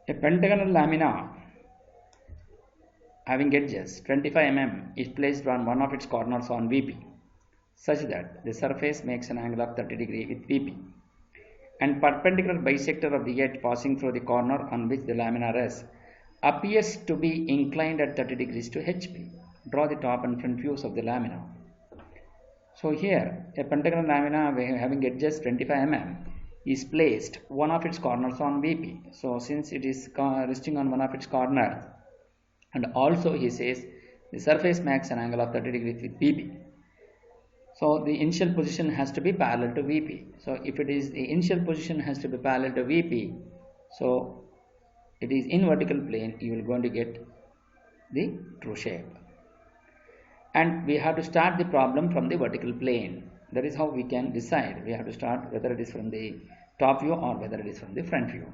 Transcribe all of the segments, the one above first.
A pentagonal lamina having edges 25 mm is placed on one of its corners on VP such that the surface makes an angle of 30 degree with VP, and perpendicular bisector of the edge passing through the corner on which the lamina rests appears to be inclined at 30 degrees to HP. Draw the top and front views of the lamina. So here a pentagonal lamina having edges 25 mm is placed one of its corners on VP. So since it is resting on one of its corners, and also he says the surface makes an angle of 30 degrees with VP. So the initial position has to be parallel to VP. So if it is the initial position has to be parallel to VP, so it is in vertical plane, you will going to get the true shape. And we have to start the problem from the vertical plane. That is how we can decide. We have to start whether it is from the top view or whether it is from the front view.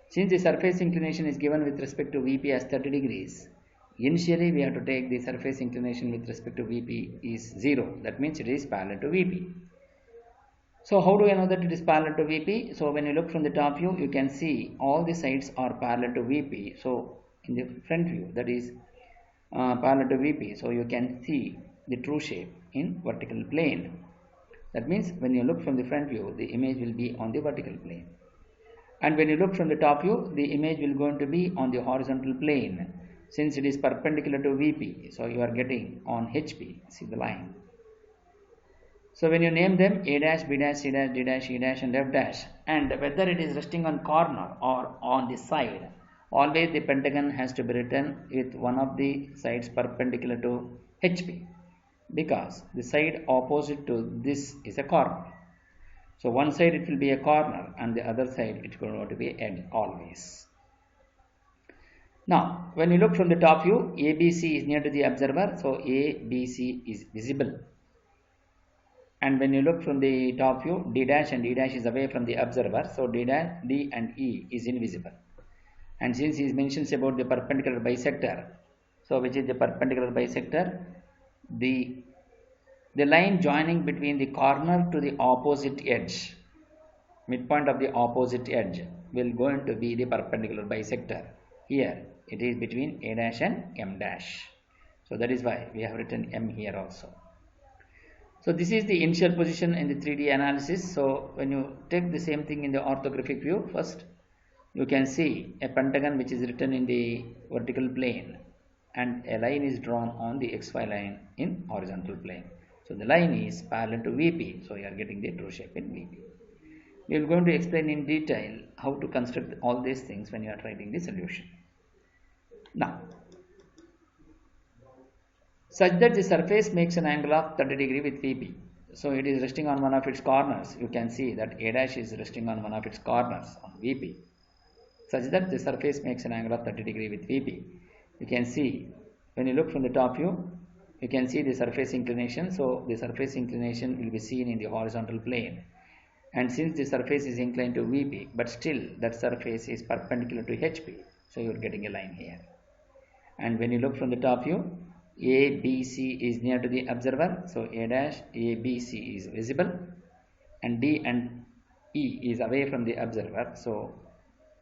Since the surface inclination is given with respect to VP as 30 degrees, initially we have to take the surface inclination with respect to VP is 0. That means it is parallel to VP. So how do I know that it is parallel to VP? So when you look from the top view, you can see all the sides are parallel to VP. So in the front view, that is parallel to VP. So you can see the true shape in vertical plane. That means when you look from the front view, the image will be on the vertical plane. And when you look from the top view, the image will going to be on the horizontal plane. Since it is perpendicular to VP, so you are getting on HP. See the line. So when you name them A dash, B dash, C dash, D dash, E dash and F dash, and whether it is resting on corner or on the side, always the pentagon has to be written with one of the sides perpendicular to HP, because the side opposite to this is a corner. So one side it will be a corner and the other side it is going to be edge always. Now when you look from the top view, ABC is near to the observer, so ABC is visible. And when you look from the top view, D dash and D dash is away from the observer, so D and E is invisible. And since he mentions about the perpendicular bisector, so which is the perpendicular bisector, the line joining between the corner to the opposite edge, midpoint of the opposite edge, will going to be the perpendicular bisector. Here it is between A dash and M dash. So that is why we have written M here also. So this is the initial position in the 3D analysis. So when you take the same thing in the orthographic view, first you can see a pentagon which is written in the vertical plane and a line is drawn on the XY line in horizontal plane. So the line is parallel to VP, so you are getting the true shape in VP. We are going to explain in detail how to construct all these things when you are writing the solution. Now, such that the surface makes an angle of 30 degree with VP. So it is resting on one of its corners. You can see that A dash is resting on one of its corners on VP. Such that the surface makes an angle of 30 degree with VP. You can see when you look from the top view, you can see the surface inclination. So the surface inclination will be seen in the horizontal plane. And since the surface is inclined to VP, but still that surface is perpendicular to HP, so you are getting a line here. And when you look from the top view, ABC is near to the observer, so A dash ABC is visible, and D and E is away from the observer, so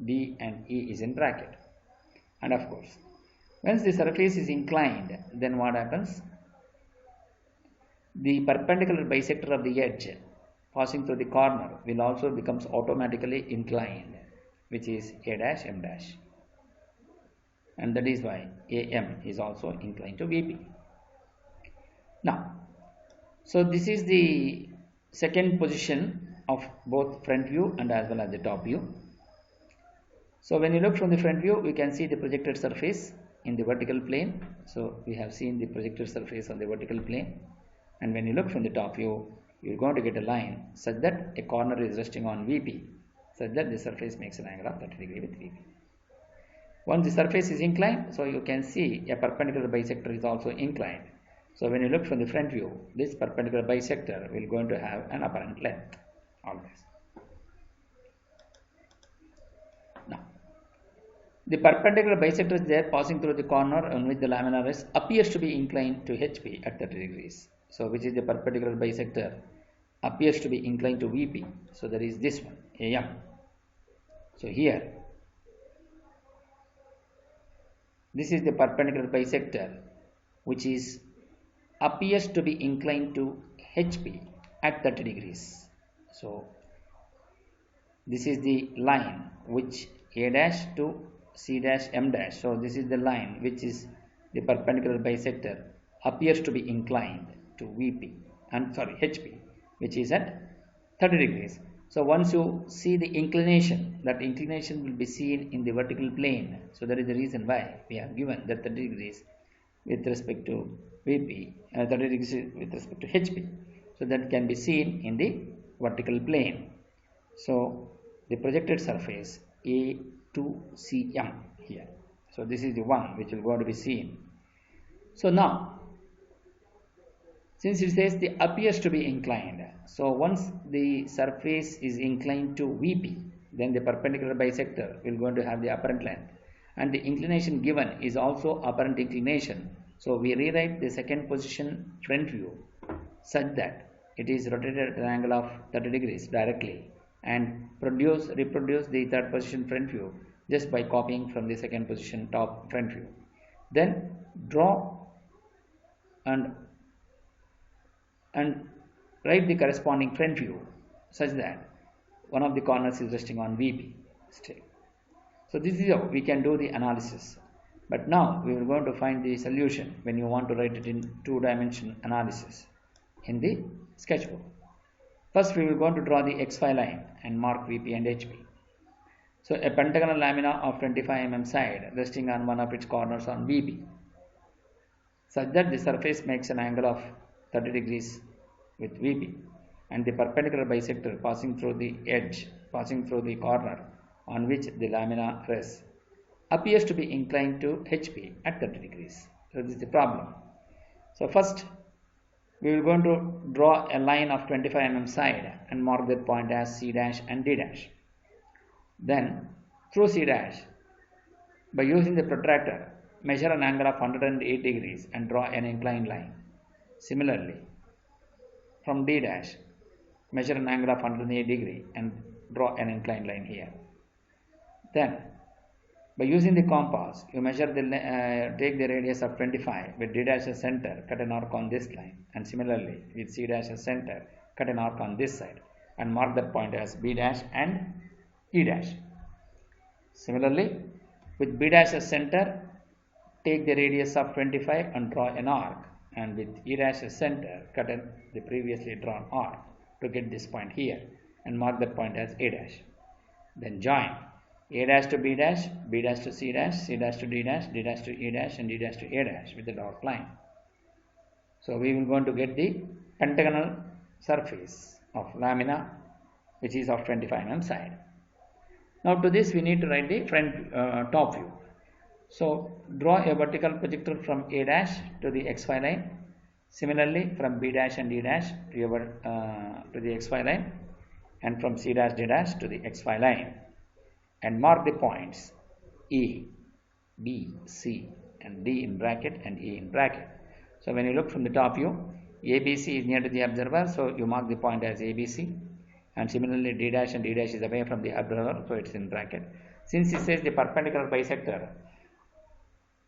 D and E is in bracket. And of course, once the surface is inclined, then what happens? The perpendicular bisector of the edge passing through the corner will also becomes automatically inclined, which is A dash M dash. And that is why AM is also inclined to VP. Now, so this is the second position of both front view and as well as the top view. So when you look from the front view, we can see the projected surface in the vertical plane. So we have seen the projected surface on the vertical plane. And when you look from the top view, you're going to get a line such that a corner is resting on VP, such that the surface makes an angle of 30 degree with VP. Once the surface is inclined, so you can see a perpendicular bisector is also inclined. So when you look from the front view, this perpendicular bisector will going to have an apparent length always. Now, the perpendicular bisector is there passing through the corner on which the lamina rests appears to be inclined to HP at 30 degrees. So which is the perpendicular bisector appears to be inclined to VP. So there is this one, AM. So here this is the perpendicular bisector which is appears to be inclined to HP at 30 degrees. So this is the line which A dash to C dash M dash. So this is the line which is the perpendicular bisector appears to be inclined to VP and HP, which is at 30 degrees. So once you see the inclination, that inclination will be seen in the vertical plane. So that is the reason why we have given that 30 degrees with respect to VP, 30 degrees with respect to HP. So that can be seen in the vertical plane. So the projected surface A to CM here. So this is the one which will go to be seen. So now, since it says the appears to be inclined, so once the surface is inclined to VP, then the perpendicular bisector will going to have the apparent length, and the inclination given is also apparent inclination. So we rewrite the second position front view such that it is rotated at an angle of 30 degrees directly, and reproduce the third position front view just by copying from the second position top front view. Then draw and write the corresponding front view such that one of the corners is resting on VP still. So this is how we can do the analysis. But now we are going to find the solution when you want to write it in two-dimension analysis in the sketchbook. First we will going to draw the XY line and mark VP and HP. So a pentagonal lamina of 25 mm side resting on one of its corners on VP, such that the surface makes an angle of 30 degrees with VP, and the perpendicular bisector passing through the corner on which the lamina rests appears to be inclined to HP at 30 degrees. So this is the problem. So first we will going to draw a line of 25 mm side and mark that point as C dash and D dash. Then through C dash, by using the protractor, measure an angle of 108 degrees and draw an inclined line. Similarly, from D dash, measure an angle of 108 degree and draw an inclined line here. Then, by using the compass, you measure take the radius of 25 with D dash as center, cut an arc on this line, and similarly with C dash as center, cut an arc on this side and mark that point as B dash and E dash. Similarly, with B dash as center, take the radius of 25 and draw an arc, and with E dash as center, cut the previously drawn arc to get this point here and mark that point as A dash. Then join A dash to B dash, B dash to C dash, C dash to D dash, D dash to E dash, and D dash to A dash with the dot line. So we will going to get the pentagonal surface of lamina which is of 25 mm side. Now to this we need to write the front top view. So draw a vertical projector from A dash to the XY line. Similarly from B dash and D dash to the XY line, and from C dash D dash to the XY line, and mark the points A, B, C and D in bracket and E in bracket. So when you look from the top view, ABC is near to the observer, so you mark the point as ABC, and similarly D dash and D dash is away from the observer, so it's in bracket. Since it says the perpendicular bisector,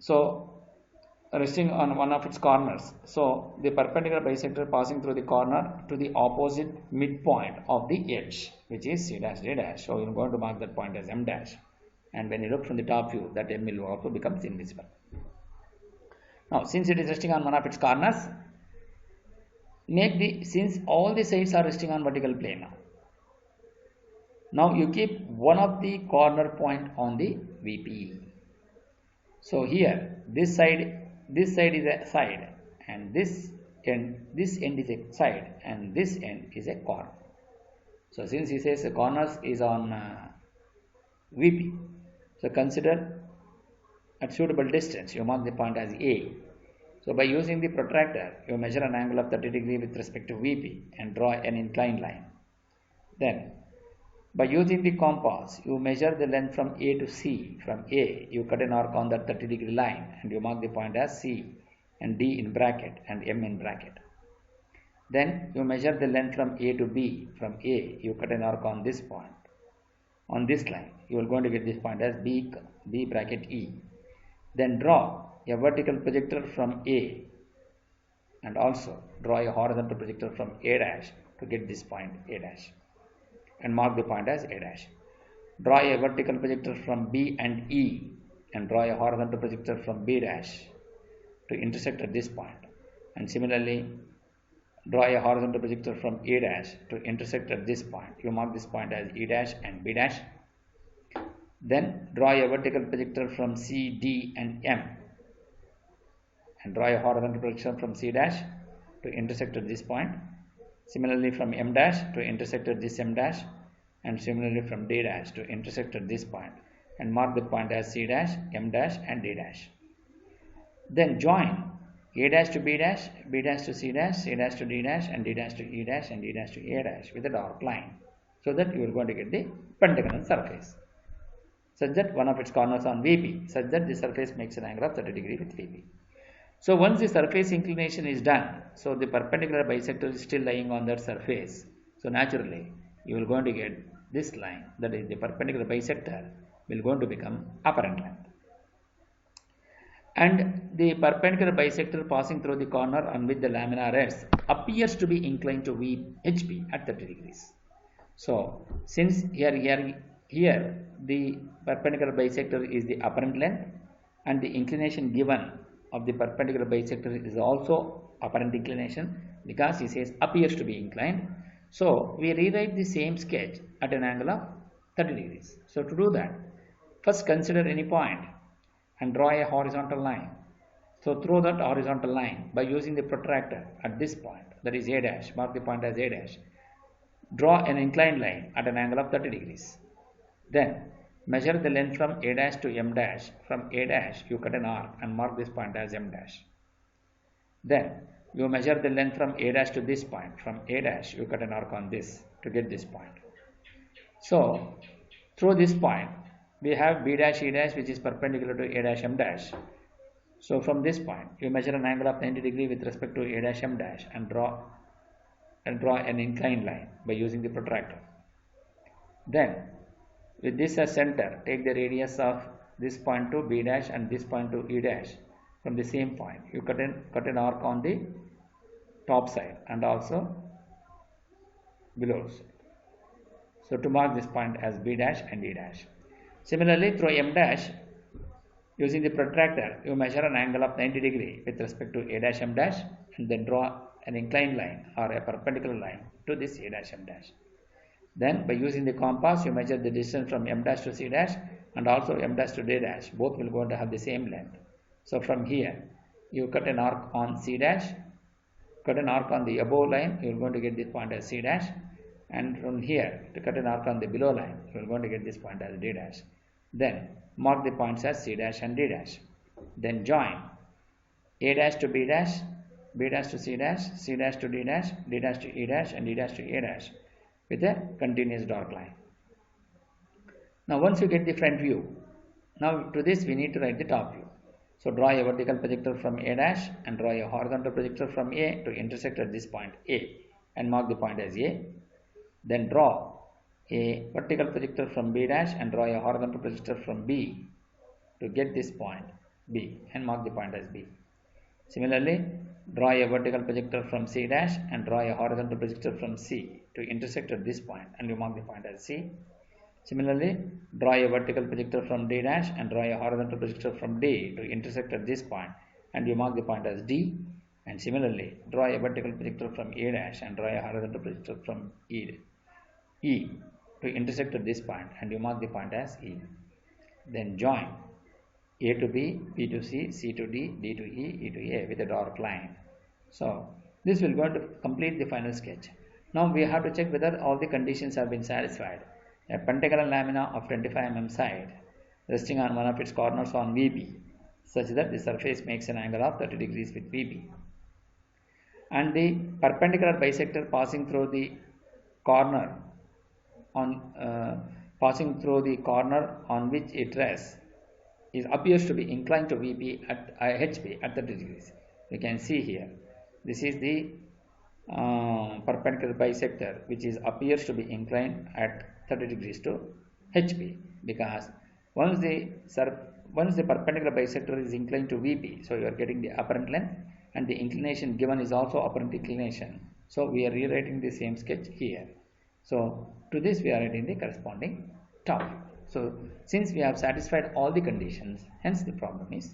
so resting on one of its corners, so the perpendicular bisector passing through the corner to the opposite midpoint of the edge, which is C dash D dash. So you're going to mark that point as M dash, and when you look from the top view, that M will also becomes invisible. Now since it is resting on one of its corners, since all the sides are resting on vertical plane, now you keep one of the corner point on the VP. So here this side is a side, and this end is a side, and this end is a corner. So since he says the corners is on VP, so consider at suitable distance you mark the point as A. So by using the protractor you measure an angle of 30 degree with respect to VP and draw an inclined line. Then by using the compass, you measure the length from A to C. From A, you cut an arc on that 30 degree line and you mark the point as C, and D in bracket and M in bracket. Then you measure the length from A to B. From A, you cut an arc on this point. On this line, you are going to get this point as B bracket E. Then draw a vertical projector from A and also draw a horizontal projector from A dash to get this point A dash and mark the point as A dash. Draw a vertical projector from B and E and draw a horizontal projector from B dash to intersect at this point. And similarly, draw a horizontal projector from A dash to intersect at this point. You mark this point as E dash and B dash. Then draw a vertical projector from C, D and M and draw a horizontal projection from C dash to intersect at this point. Similarly from M dash to intersect at this M dash, and similarly from D dash to intersect at this point, and mark the point as C dash, M dash and D dash. Then join A dash to B dash, B dash to C dash, C dash to D dash and D dash to E dash and D dash to A dash with a dark line, so that you are going to get the pentagonal surface such that one of its corners on VP, such that the surface makes an angle of 30 degrees with VP. So once the surface inclination is done, so the perpendicular bisector is still lying on that surface. So naturally, you will going to get this line, that is the perpendicular bisector will going to become apparent length. And the perpendicular bisector passing through the corner on which the lamina rests appears to be inclined to VHP at 30 degrees. So since here the perpendicular bisector is the apparent length and the inclination given of the perpendicular bisector is also apparent inclination, because he says appears to be inclined. So we rewrite the same sketch at an angle of 30 degrees. So to do that, first consider any point and draw a horizontal line. So through that horizontal line by using the protractor at this point, that is A dash, mark the point as A dash. Draw an inclined line at an angle of 30 degrees. Then measure the length from A dash to M dash. From A dash you cut an arc and mark this point as M dash. Then you measure the length from A dash to this point. From A dash you cut an arc on this to get this point. So through this point we have B dash E dash, which is perpendicular to A dash M dash. So from this point you measure an angle of 90 degrees with respect to A dash M dash and draw an inclined line by using the protractor. Then with this as center, take the radius of this point to B dash and this point to E dash. From the same point you cut an arc on the top side and also below side. So to mark this point as B dash and E dash. Similarly through M dash, using the protractor you measure an angle of 90 degrees with respect to A dash M dash and then draw an inclined line or a perpendicular line to this A dash M dash. Then by using the compass you measure the distance from M dash to C dash and also M dash to D dash. Both will going to have the same length. So from here you cut an arc on C dash, cut an arc on the above line, you are going to get this point as C dash, and from here to cut an arc on the below line you are going to get this point as D dash. Then mark the points as C dash and D dash. Then join A dash to B dash, B dash to C dash, C dash to D dash, D dash to E dash and D dash to A dash with a continuous dark line. Now once you get the front view, now to this we need to write the top view. So draw a vertical projector from A dash and draw a horizontal projector from A to intersect at this point A and mark the point as A. Then draw a vertical projector from B dash and draw a horizontal projector from B to get this point B and mark the point as B. Similarly, draw a vertical projector from C dash and draw a horizontal projector from C to intersect at this point and you mark the point as C. Similarly, draw a vertical projector from D dash and draw a horizontal projector from D to intersect at this point and you mark the point as D. And similarly, draw a vertical projector from A dash and draw a horizontal projector from E to intersect at this point and you mark the point as E. Then join A to B, B to C, C to D, D to E, E to A with a dark line. So this will go to complete the final sketch. Now we have to check whether all the conditions have been satisfied. A pentagonal lamina of 25 mm side resting on one of its corners on VP such that the surface makes an angle of 30 degrees with VP. And the perpendicular bisector passing through the corner on which it rests appears to be inclined to VP at HP at 30 degrees. You can see here, this is the perpendicular bisector which appears to be inclined at 30 degrees to HP, because once once the perpendicular bisector is inclined to VP, so you are getting the apparent length, and the inclination given is also apparent inclination. So we are rewriting the same sketch here. So to this we are writing the corresponding topic. So since we have satisfied all the conditions, hence the problem is